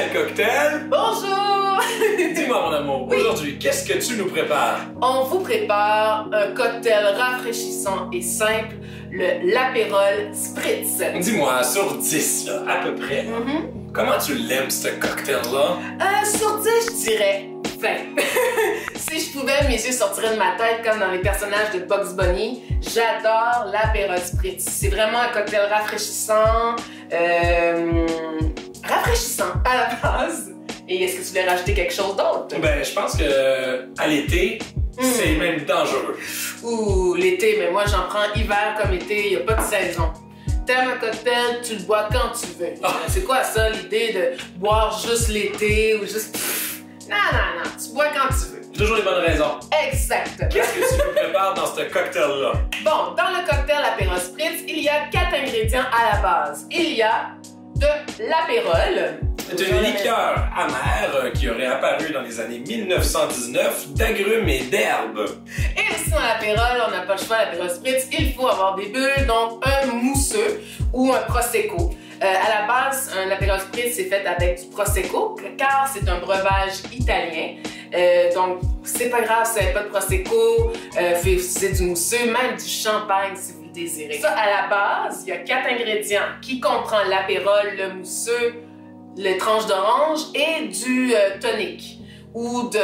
Cocktail Cocktail! Bonjour! Dis-moi mon amour, Oui. aujourd'hui, qu'est-ce que tu nous prépares? On vous prépare un cocktail rafraîchissant et simple, le l'apérole Spritz. Dis-moi, sur 10, là, à peu près, comment tu l'aimes, ce cocktail-là? Sur 10, je dirais 20. Si je pouvais, mes yeux sortiraient de ma tête comme dans les personnages de Bugs Bunny. J'adore l'apérole Spritz. C'est vraiment un cocktail rafraîchissant. Rafraîchissant à la base. Et est-ce que tu voulais rajouter quelque chose d'autre? Ben, je pense que à l'été, c'est même dangereux. Ouh, l'été, mais moi j'en prends hiver comme été, il n'y a pas de saison. T'aimes un cocktail, tu le bois quand tu veux. C'est quoi ça, l'idée de boire juste l'été ou juste... Non, tu bois quand tu veux. Toujours les bonnes raisons. Exactement. Qu'est-ce que tu nous prépares dans ce cocktail-là? Bon, dans le cocktail apérole Spritz, il y a 4 ingrédients à la base. Il y a de l'apérole. C'est une liqueur amère qui aurait apparu dans les années 1919 d'agrumes et d'herbes. Et aussi dans l'apérole, on n'a pas le choix, l'apérole Spritz, il faut avoir des bulles, donc un mousseux ou un prosecco. À la base, un apérole Spritz c'est fait avec du prosecco, car c'est un breuvage italien. Donc, c'est pas grave si vous n'avez pas de prosecco, c'est du mousseux, même du champagne si vous le désirez. Ça, à la base, il y a 4 ingrédients qui comprend l'apérole, le mousseux, les tranches d'orange et du tonic ou de,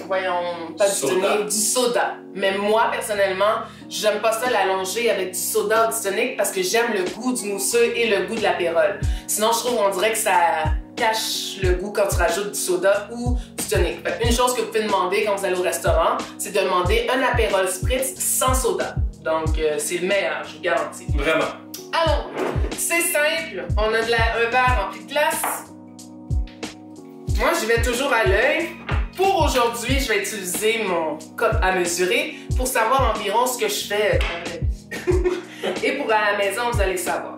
voyons, pas du tonic, du soda. Mais moi, personnellement, j'aime pas ça l'allonger avec du soda ou du tonic parce que j'aime le goût du mousseux et le goût de l'apérole. Sinon, je trouve, on dirait que ça cache le goût quand tu rajoutes du soda ou du tonic. Fait une chose que vous pouvez demander quand vous allez au restaurant, c'est de demander un apérole Spritz sans soda. Donc, c'est le meilleur, je vous garantis. Vraiment. Alors, c'est simple. On a un verre rempli de glace. Moi, j'y vais toujours à l'œil. Pour aujourd'hui, je vais utiliser mon cup à mesurer pour savoir environ ce que je fais et pour à la maison, vous allez savoir.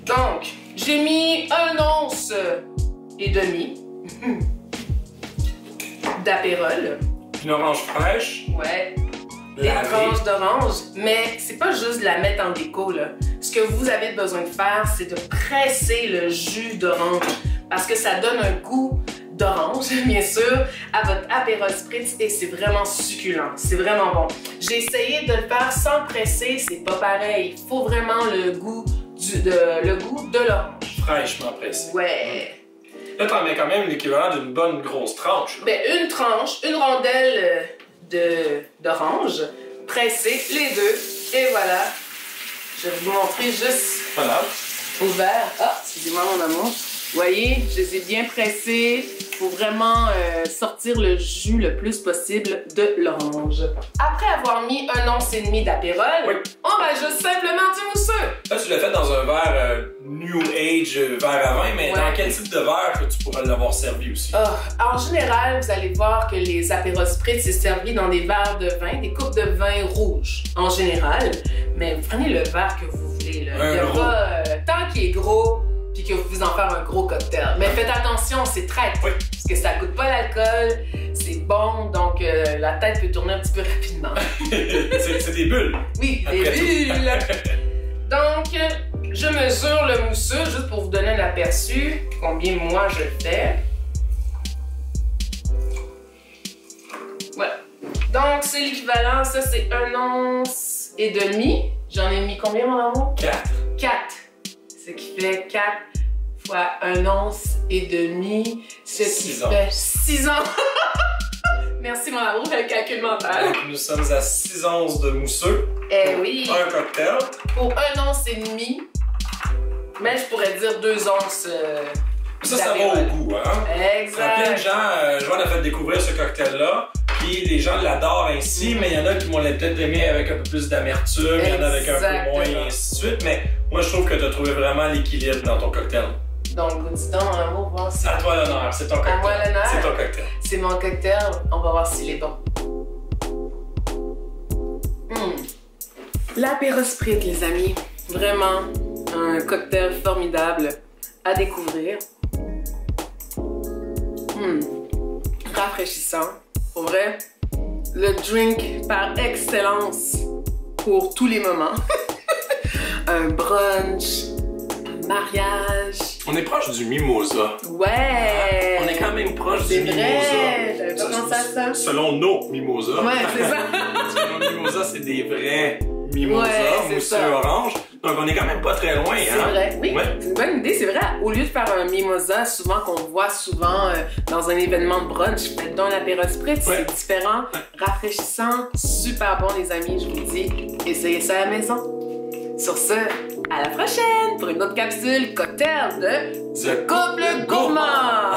Donc, j'ai mis 1 once et demi d'apérole. Une orange fraîche. Ouais. Des tranches d'orange, mais c'est pas juste de la mettre en déco, là. Ce que vous avez besoin de faire, c'est de presser le jus d'orange parce que ça donne un goût d'orange, bien sûr, à votre apérole Spritz et c'est vraiment succulent, c'est vraiment bon. J'ai essayé de le faire sans presser, c'est pas pareil. Il faut vraiment le goût de l'orange. Fraîchement pressée. Ouais. Là, t'en mets quand même l'équivalent d'une bonne grosse tranche. Là. Ben, une tranche, une rondelle d'orange, pressez les deux, et voilà. Je vais vous montrer juste Voilà. au verre. Ah, excusez-moi mon amour. Vous voyez, je les ai bien pressés. Il faut vraiment sortir le jus le plus possible de l'orange. Après avoir mis 1 once et demi d'apérole, on rajoute simplement du mousseux. Là, tu l'as fait dans un verre New Age, verre à vin, mais dans quel type de verre que tu pourrais l'avoir servi aussi? En général, vous allez voir que les apérols Spritz, c'est servi dans des verres de vin, des coupes de vin rouge en général. Mais vous prenez le verre que vous voulez. Là. Il n'y a pas tant qu'il est gros puis que vous pouvez en faire un gros cocktail. Mais faites attention, c'est traite. Parce que ça goûte pas l'alcool, c'est bon, donc la tête peut tourner un petit peu rapidement. C'est des bulles. Oui, des bulles. Donc, je mesure le mousseux juste pour vous donner un aperçu combien moi je fais. Voilà. Donc, c'est l'équivalent, ça c'est 1 once et demi. J'en ai mis combien, mon amour? 4. 4. Ce qui fait 4 fois 1 once et demi, ce qui fait 6 onces. Merci, mon amour, le calcul mental. Donc, nous sommes à 6 onces de mousseux. Eh oui. Un cocktail. Pour 1 once et demi, mais je pourrais dire 2 onces. Ça va au goût, hein? Exact. Plein de gens, Joanne a fait découvrir ce cocktail-là, puis les gens l'adorent ainsi, mais il y en a qui vont peut-être aimer avec un peu plus d'amertume, il y en a avec un peu moins, et ainsi de suite, mais moi je trouve que tu as trouvé vraiment l'équilibre dans ton cocktail. Donc, dis donc, mon amour, voir si... À toi l'honneur, c'est ton cocktail. À moi l'honneur. C'est ton cocktail. C'est mon cocktail, on va voir s'il est bon. L'apéro Spritz, les amis, vraiment un cocktail formidable à découvrir. Rafraîchissant. Pour vrai, le drink par excellence pour tous les moments. Un brunch, mariage. On est proche du mimosa. Ouais! On est quand même proche du mimosa. J'avais pas pensé à ça. Selon nos mimosas. Ouais, c'est ça. Parce que nos mimosas, c'est des vrais mimosas, Ouais, mousseux orange. Donc on est quand même pas très loin. C'est vrai, oui. Ouais. C'est une bonne idée, c'est vrai. Au lieu de faire un mimosa, souvent qu'on voit souvent dans un événement de brunch, faites donc l'apéro spritz, c'est différent, rafraîchissant, super bon les amis, je vous dis. Essayez ça à la maison. Sur ce, à la prochaine pour une autre capsule cocktail de The Couple Gourmand.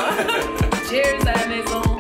Cheers à la maison.